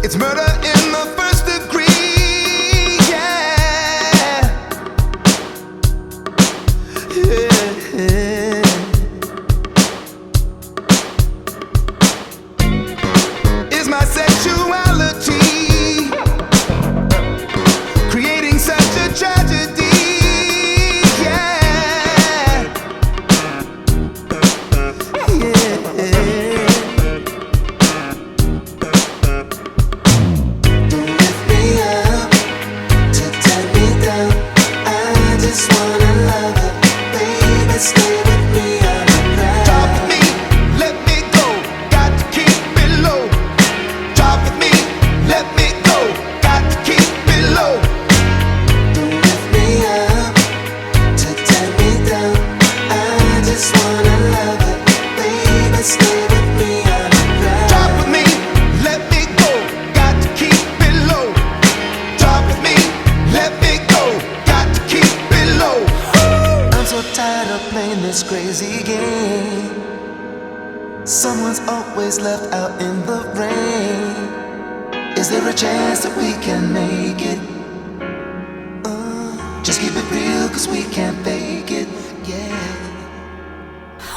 It's murder in the first degree, yeah. Yeah. Is my sexuality creating such a tragedy? Tired of playing this crazy game. Someone's always left out in the rain. Is there a chance that we can make it? Just keep it real, cause we can't fake it, yeah.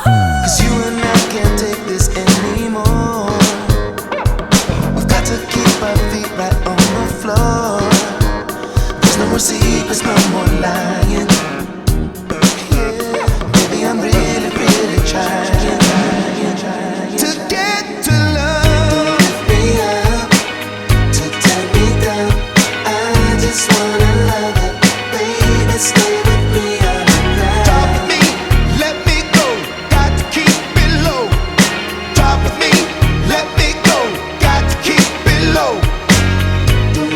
Cause you and I can't take this anymore. We've got to keep our feet right on the floor. There's no more secrets, no more lying. I'm really, really trying to get to love. Lift me up, to turn me down. I just wanna love it, baby. Stay with me on the ground. Talk with me, let me go. Got to keep it low. Talk with me, let me go. Got to keep it low.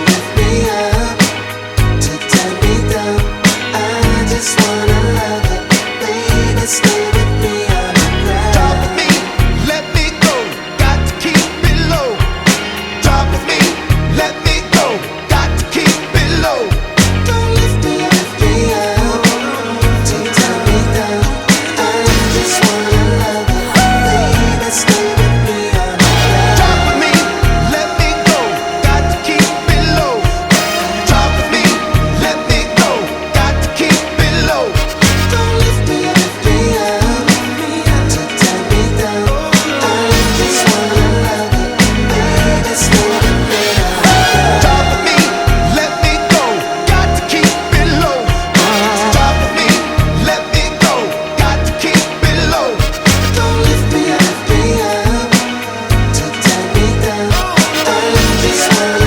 Lift me up, to turn me down. I just wanna love it. Stay with me on the ground. Talk with me, let me go. Got to keep it low. Talk with me, let me go. Got to keep it low. Don't lift me up, to turn me down. I just wanna love it, baby. Stay with me on the ground. Talk with me, let me go. Got to keep it low. Talk with me, let me go. Got to keep it low. Don't lift me up. Just wanna